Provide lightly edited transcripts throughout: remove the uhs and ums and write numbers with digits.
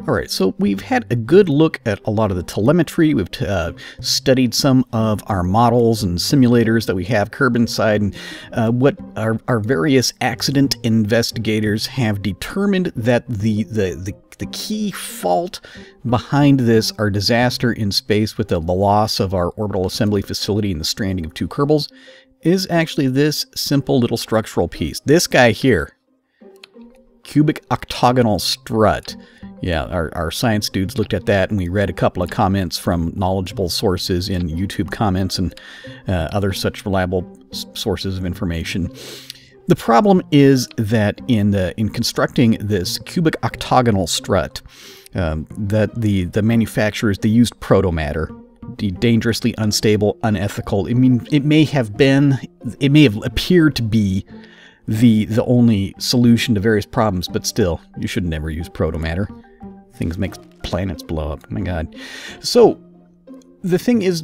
Alright, so we've had a good look at a lot of the telemetry. We've studied some of our models and simulators that we have curbside, and what our various accident investigators have determined that the key fault behind this, our disaster in space with the loss of our orbital assembly facility and the stranding of 2 Kerbals, is actually this simple little structural piece. This guy here. Cubic octagonal strut. Yeah, our science dudes looked at that, and we read a couple of comments from knowledgeable sources in YouTube comments and other such reliable sources of information. The problem is that in constructing this cubic octagonal strut, that the manufacturers, they used protomatter, dangerously unstable, unethical. I mean, it may have appeared to be the only solution to various problems, but still, you should never use protomatter. Things make planets blow up. Oh my god. So, the thing is,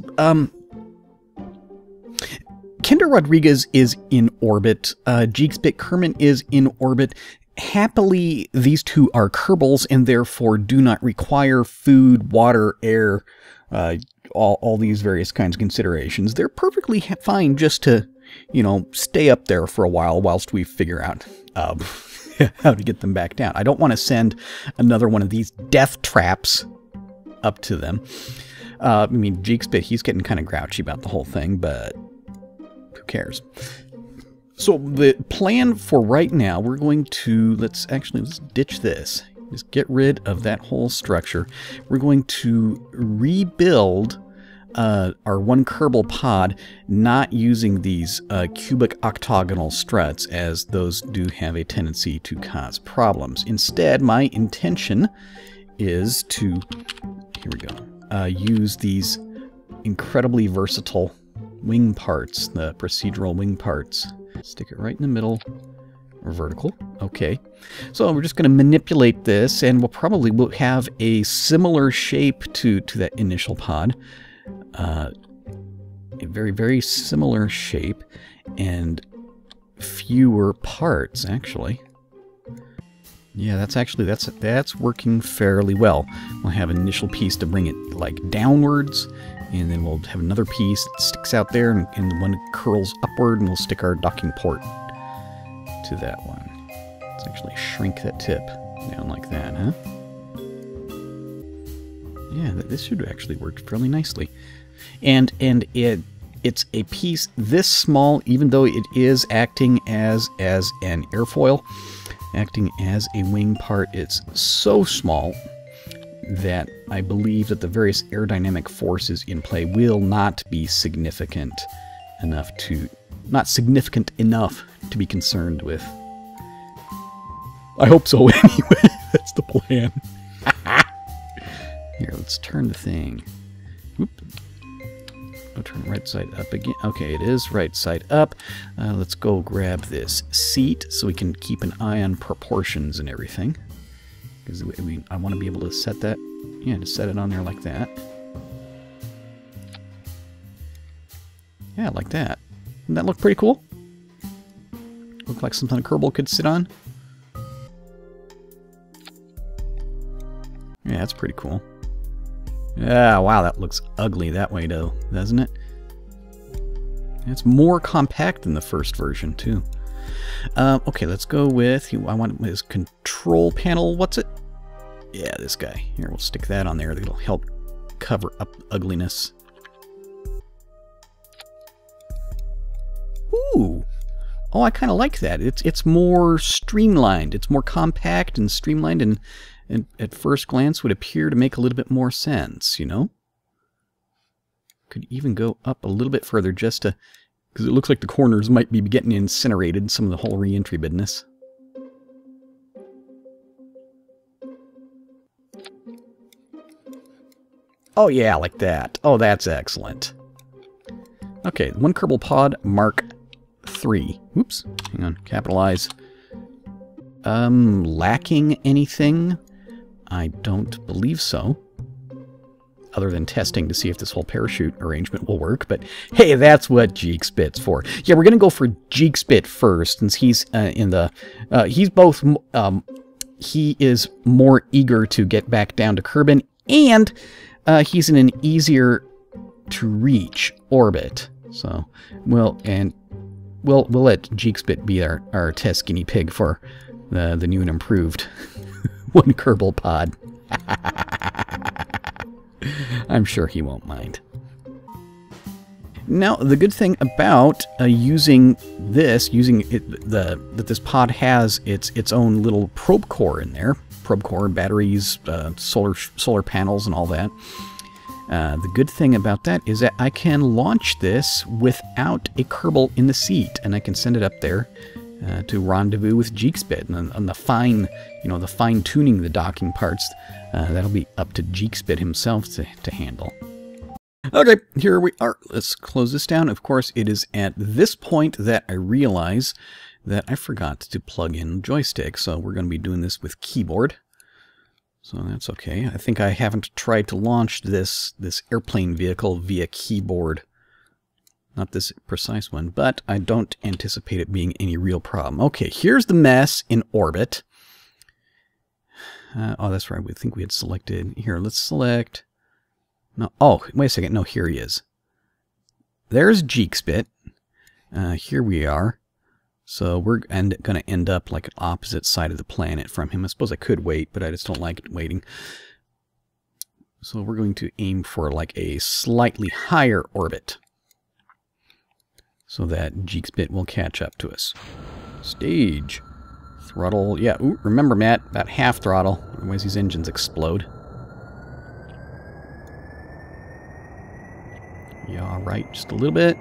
Kinder Rodriguez is in orbit. Jeeksbit Kerman is in orbit. Happily, these 2 are Kerbals and therefore do not require food, water, air, all these various kinds of considerations. They're perfectly fine just to, you know, stay up there for a while whilst we figure out how to get them back down. I don't want to send another one of these death traps up to them. I mean, Jeeksbit, he's getting kind of grouchy about the whole thing, but who cares? So the plan for right now, we're going to, let's ditch this. Just get rid of that whole structure. We're going to rebuild our 1 Kerbal pod, not using these cubic octagonal struts, as those do have a tendency to cause problems. Instead, my intention is to, here we go, use these incredibly versatile wing parts, the procedural wing parts. Stick it right in the middle, or vertical. Okay. So we're just going to manipulate this, and we'll probably have a similar shape to that initial pod. A very, very similar shape and fewer parts, actually. Yeah, that's working fairly well. We'll have an initial piece to bring it like downwards, and then we'll have another piece that sticks out there, and one curls upward, and we'll stick our docking port to that one. Let's actually shrink that tip down like that, huh? Yeah, this should actually work fairly nicely. And it's a piece this small, even though it is acting as an airfoil, acting as a wing part. It's so small that I believe that the various aerodynamic forces in play will not be significant enough to be concerned with. I hope so anyway. That's the plan. Here, let's turn the thing. Oop. I'll turn right side up again. Okay, it is right side up. Let's go grab this seat so we can keep an eye on proportions and everything. Because I want to be able to set that, yeah, to set it on there like that. Yeah, like that. Doesn't that look pretty cool? Look like something a Kerbal could sit on. Yeah, that's pretty cool. Yeah, wow, that looks ugly that way, though, doesn't it? It's more compact than the first version, too. Okay, let's go with, I want his control panel. What's it? Yeah, this guy. Here, we'll stick that on there. That'll help cover up ugliness. Ooh. Oh, I kind of like that. It's more streamlined. It's more compact and streamlined, and at first glance would appear to make a little bit more sense, you know? Could even go up a little bit further just to, because it looks like the corners might be getting incinerated, some of the whole re-entry business. Oh yeah, like that. Oh, that's excellent. Okay, 1 Kerbal Pod Mark III. Oops, hang on, capitalize. Lacking anything? I don't believe so. Other than testing to see if this whole parachute arrangement will work, but hey, that's what Jeeksbit's for. Yeah, we're gonna go for Jeeksbit first, since he's in the, he's both, he is more eager to get back down to Kerbin, and he's in an easier to reach orbit. So, we'll let Jeekspit be our test guinea pig for the new and improved one Kerbal pod. I'm sure he won't mind. Now, the good thing about using this pod has its own little probe core in there. Probe core, batteries, solar panels, and all that. The good thing about that is that I can launch this without a Kerbal in the seat, and I can send it up there to rendezvous with Jeekspit, and the fine tuning the docking parts, that'll be up to Jeekspit himself to handle. Okay, here we are. Let's close this down. Of course, it is at this point that I realize that I forgot to plug in joystick, so we're going to be doing this with keyboard. So that's okay. I think I haven't tried to launch this airplane vehicle via keyboard. Not this precise one, but I don't anticipate it being any real problem. Okay, here's the mess in orbit. Oh, that's right. We think we had selected... Here, let's select... No. Oh, wait a second. No, here he is. There's Jeekspit. Here we are. So we're going to end up like an opposite side of the planet from him. I suppose I could wait, but I just don't like waiting. So we're going to aim for like a slightly higher orbit, so that Jeekspit will catch up to us. Stage. Throttle. Yeah, ooh, remember, Matt, about half throttle. Otherwise these engines explode. Yeah, all right, just a little bit.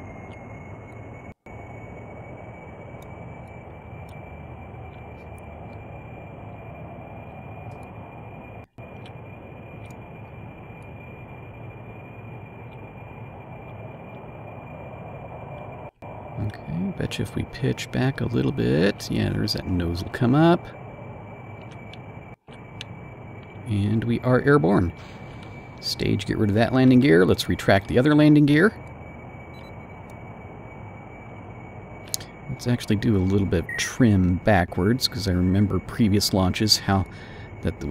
Okay, betcha if we pitch back a little bit, yeah, there's that nose will come up. And we are airborne. Stage, get rid of that landing gear. Let's retract the other landing gear. Let's actually do a little bit of trim backwards, because I remember previous launches how that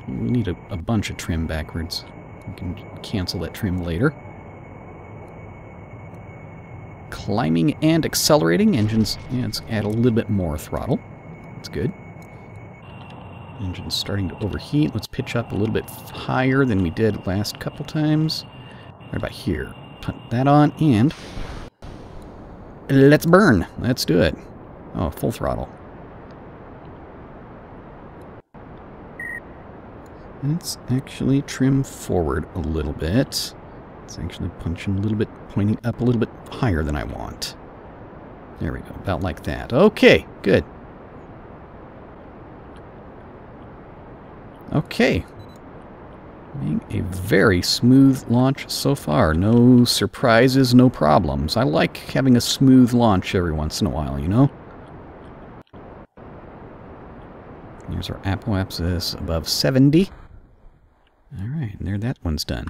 we need a bunch of trim backwards. We can cancel that trim later. Climbing and accelerating. Engines, yeah, let's add a little bit more throttle. That's good. Engine's starting to overheat. Let's pitch up a little bit higher than we did last couple times. Right about here. Put that on, and let's burn. Let's do it. Oh, full throttle. Let's actually trim forward a little bit. It's actually punching a little bit, pointing up a little bit higher than I want. There we go, about like that. Okay, good. Okay. Being a very smooth launch so far. No surprises, no problems. I like having a smooth launch every once in a while, you know? Here's our apoapsis above 70. Alright, and there that one's done.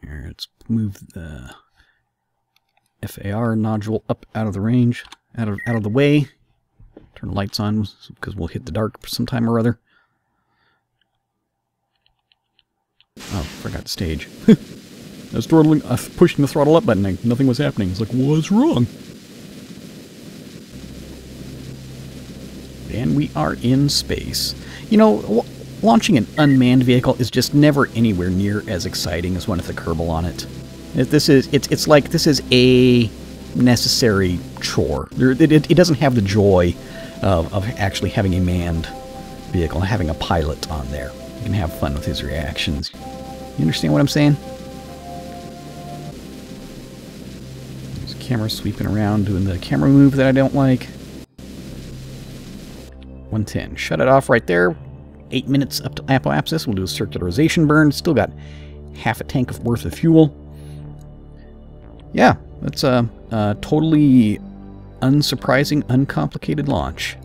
Here, let's move the FAR nodule up out of the range, out of the way. Turn the lights on, because we'll hit the dark sometime or other. Oh, forgot the stage. I was pushing the throttle up button, and nothing was happening. It's like, what's wrong? And we are in space. You know, launching an unmanned vehicle is just never anywhere near as exciting as one with a Kerbal on it. It's like this is a necessary chore. It doesn't have the joy of actually having a manned vehicle, having a pilot on there. You can have fun with his reactions. You understand what I'm saying? There's a camera sweeping around doing the camera move that I don't like. 110. Shut it off right there. 8 minutes up to apoapsis. We'll do a circularization burn. Still got half a tank worth of fuel. Yeah, that's a totally unsurprising, uncomplicated launch.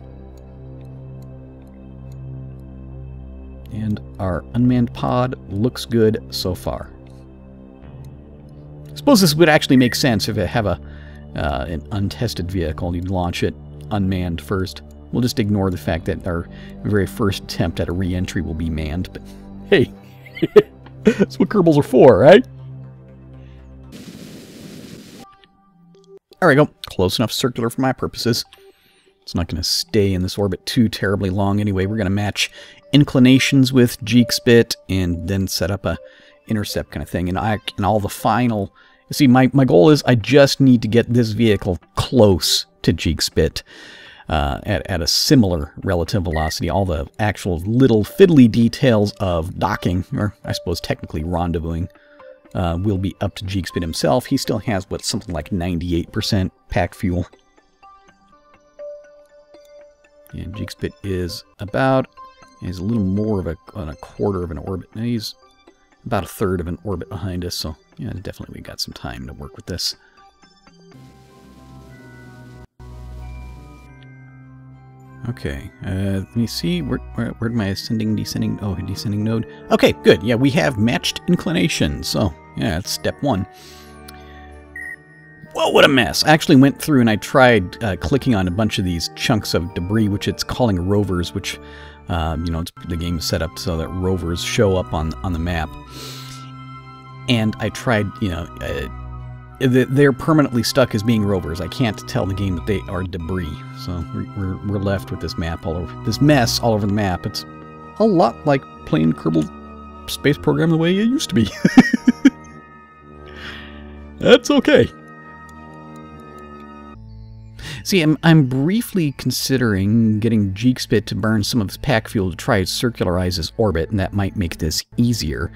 And our unmanned pod looks good so far. I suppose this would actually make sense if you have an untested vehicle. You'd launch it unmanned first. We'll just ignore the fact that our very first attempt at a re-entry will be manned, but hey, that's what Kerbals are for, right? There we go. Close enough circular for my purposes. It's not going to stay in this orbit too terribly long anyway. We're going to match inclinations with GXBit and then set up a intercept kind of thing. And all the final... You see, my goal is I just need to get this vehicle close to GXBit at a similar relative velocity. All the actual little fiddly details of docking, or I suppose technically rendezvousing, will be up to GXBit himself. He still has, what, something like 98% pack fuel. And GXBit is about... He's a little more of a quarter of an orbit. Now he's about a third of an orbit behind us, so yeah, definitely we got some time to work with this. Okay, let me see, where'd my ascending, descending, oh, descending node. Okay, good, yeah, we have matched inclinations, so yeah, that's step one. Whoa, what a mess. I actually went through and I tried clicking on a bunch of these chunks of debris, which it's calling rovers, which, you know, the game is set up so that rovers show up on the map. And I tried, you know, they're permanently stuck as being rovers. I can't tell the game that they are debris. So we're left with this map all over, this mess all over the map. It's a lot like playing Kerbal Space Program the way it used to be. That's okay. See, I'm briefly considering getting GXBit to burn some of his pack fuel to try to circularize his orbit, and that might make this easier.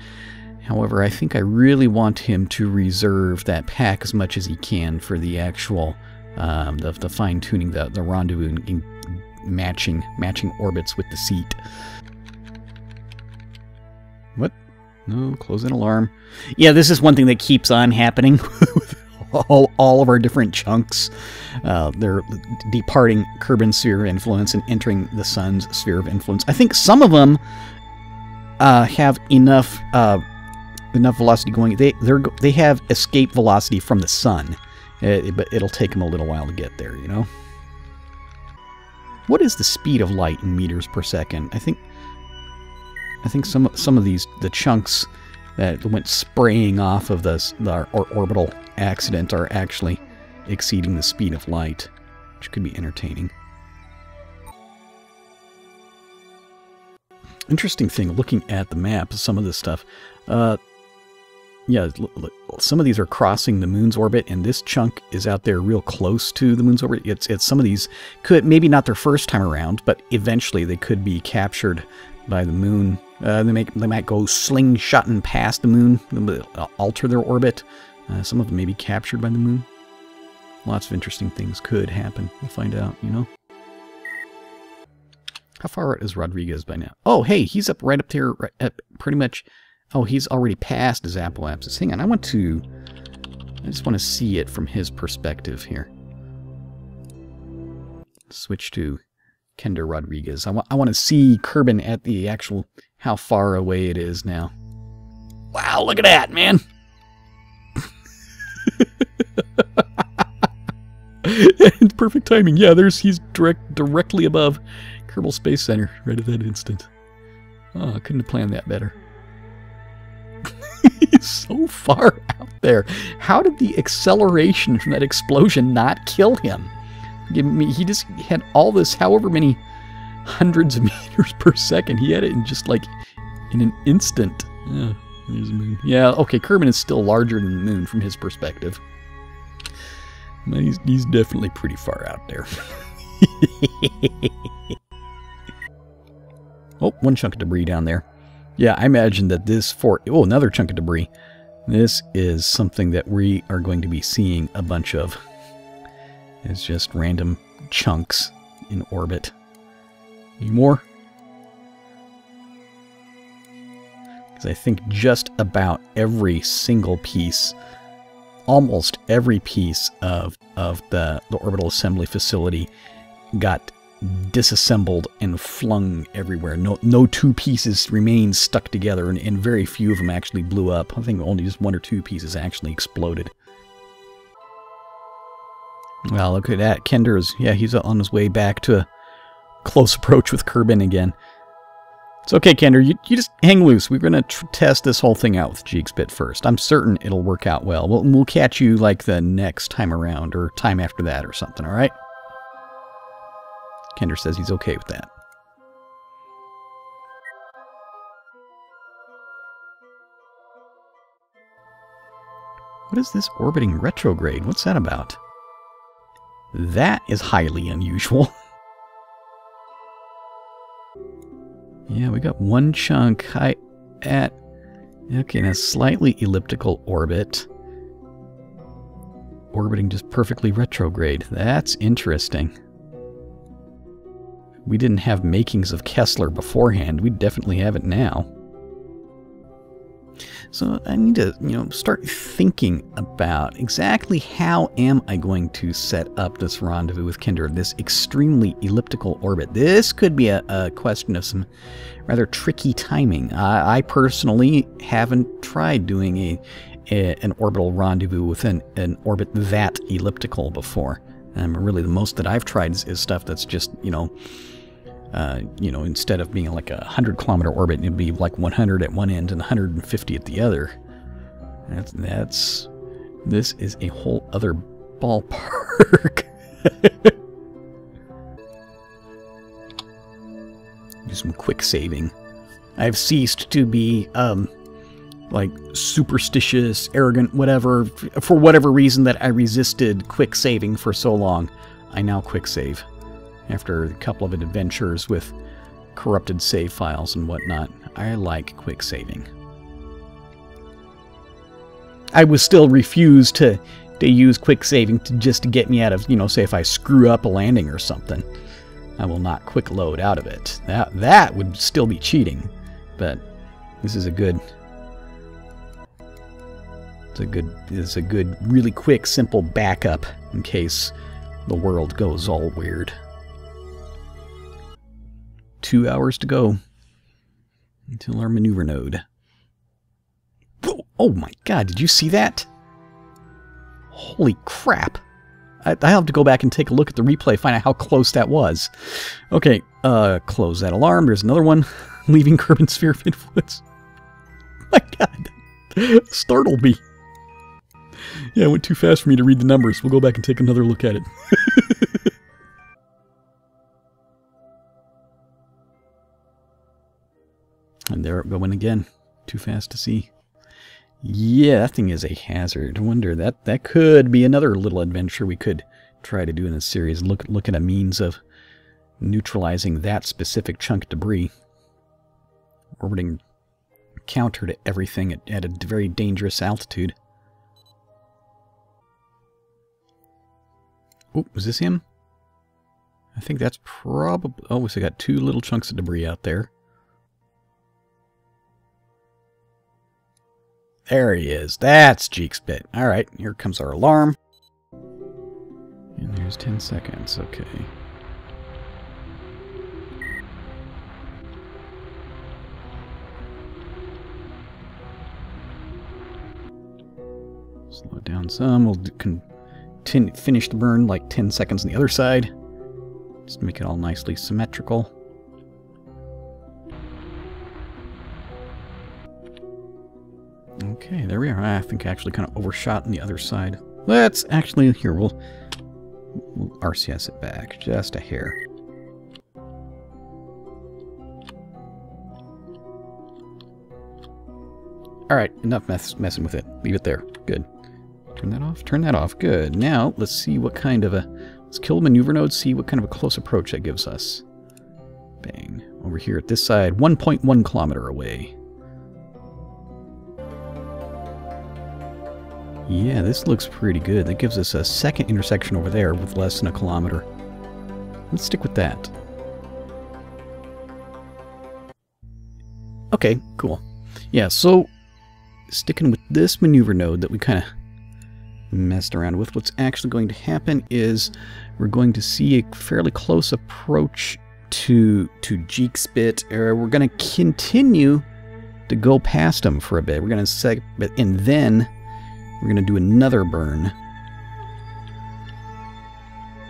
However, I think I really want him to reserve that pack as much as he can for the actual, the fine-tuning, the rendezvous, and matching orbits with the seat. What? No, close an alarm. Yeah, this is one thing that keeps on happening with all of our different chunks. They're departing Kerbin's sphere of influence and entering the sun's sphere of influence. I think some of them have enough velocity going. They have escape velocity from the sun, but it'll take them a little while to get there. You know. What is the speed of light in meters per second? I think some of the chunks that went spraying off of our orbital accident are actually exceeding the speed of light, which could be entertaining. Interesting thing, looking at the map, some of this stuff. Yeah, look, some of these are crossing the moon's orbit, and this chunk is out there real close to the moon's orbit. It's some of these could, maybe not their first time around, but eventually they could be captured by the moon. They might go slingshotting past the moon, alter their orbit. Some of them may be captured by the moon. Lots of interesting things could happen. We'll find out, you know. How far out is Rodriguez by now? Oh, hey, he's up right up there, pretty much. Oh, he's already past his apoapsis. Hang on, I just want to see it from his perspective here. Switch to Kender Rodriguez. I want to see Kerbin at the actual, how far away it is now. Wow, look at that, man! It's perfect timing. Yeah, he's directly above Kerbal Space Center right at that instant. Oh, I couldn't have planned that better. He's so far out there. How did the acceleration from that explosion not kill him? He just had all this, however many hundreds of meters per second. He had it in just like in an instant. Yeah, there's the moon. Yeah, okay, Kerbin is still larger than the moon from his perspective. He's definitely pretty far out there. Oh, one chunk of debris down there. Yeah, I imagine that this oh, another chunk of debris. This is something that we are going to be seeing a bunch of. It's just random chunks in orbit. Any more? Because I think just about every single piece, almost every piece of the orbital assembly facility got disassembled and flung everywhere. No two pieces remained stuck together, and very few of them actually blew up. I think only just one or two pieces actually exploded. Well, look at that. Kender's, yeah, he's on his way back to a close approach with Kerbin again. It's okay, Kender. You just hang loose. We're going to test this whole thing out with Jeeksbit first. I'm certain it'll work out well. We'll catch you like the next time around or time after that or something, all right? Kender says he's okay with that. What is this orbiting retrograde? What's that about? That is highly unusual. Yeah, we got one chunk at, okay, in a slightly elliptical orbit. Orbiting just perfectly retrograde. That's interesting. We didn't have makings of Kessler beforehand. We definitely have it now. So I need to, start thinking about exactly how am I going to set up this rendezvous with Kender, this extremely elliptical orbit. This could be a question of some rather tricky timing. I personally haven't tried doing an orbital rendezvous with an orbit that elliptical before. Really, the most that I've tried is stuff that's just, instead of being like a 100-kilometer orbit, it'd be like 100 at one end and 150 at the other. This is a whole other ballpark. Do some quick saving. I've ceased to be, like, superstitious, arrogant, whatever. For whatever reason that I resisted quick saving for so long, I now quick save. After a couple of adventures with corrupted save files and whatnot, I like quick saving. I would still refuse to use quick saving just to get me out of, say if I screw up a landing or something. I will not quick load out of it. That would still be cheating, but this is a good... It's a good, really quick, simple backup in case the world goes all weird. 2 hours to go until our maneuver node. Whoa, oh my god, did you see that? Holy crap. I have to go back and take a look at the replay, find out how close that was. Okay, close that alarm. There's another one leaving Kerbin Sphere of Influence. My god, startled me. Yeah, it went too fast for me to read the numbers. We'll go back and take another look at it. And there it going again. Too fast to see. Yeah, that thing is a hazard. I wonder, that could be another little adventure we could try to do in this series. Look at a means of neutralizing that specific chunk of debris. Orbiting counter to everything at a very dangerous altitude. Oh, was this him? I think that's probably... Oh, so we got two little chunks of debris out there. There he is. That's Jeeksbit. Alright, here comes our alarm. And there's 10 seconds. Okay. Slow it down some. We'll finish the burn like 10 seconds on the other side. Just make it all nicely symmetrical. Okay, there we are. I think I actually kind of overshot on the other side. Let's actually, here, we'll RCS it back just a hair. Alright, enough messing with it. Leave it there. Good. Turn that off. Turn that off. Good. Now, let's see what kind of a... Let's kill the maneuver node, see what kind of a close approach that gives us. Bang. Over here at this side, 1.1 kilometer away. Yeah, this looks pretty good. That gives us a second intersection over there with less than a kilometer. Let's stick with that. Okay, cool. Yeah, so sticking with this maneuver node that we kind of messed around with, what's actually going to happen is we're going to see a fairly close approach to Jeeksbit. We're going to continue to go past him for a bit. We're going to and then we're going to do another burn.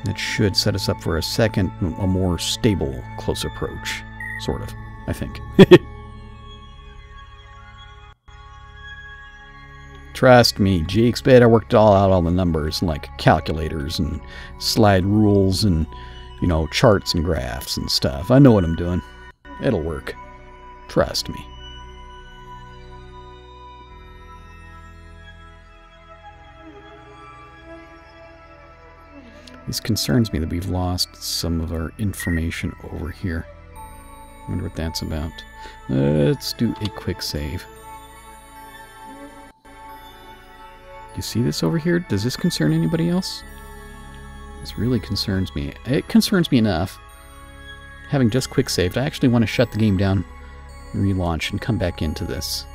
That should set us up for a second, a more stable, close approach. Sort of, I think. Trust me, GXBit, I worked all the numbers, like calculators and slide rules and, you know, charts and graphs and stuff. I know what I'm doing. It'll work. Trust me. This concerns me that we've lost some of our information over here. I wonder what that's about. Let's do a quick save. You see this over here? Does this concern anybody else? This really concerns me. It concerns me enough. Having just quick saved, I actually want to shut the game down, relaunch, and come back into this.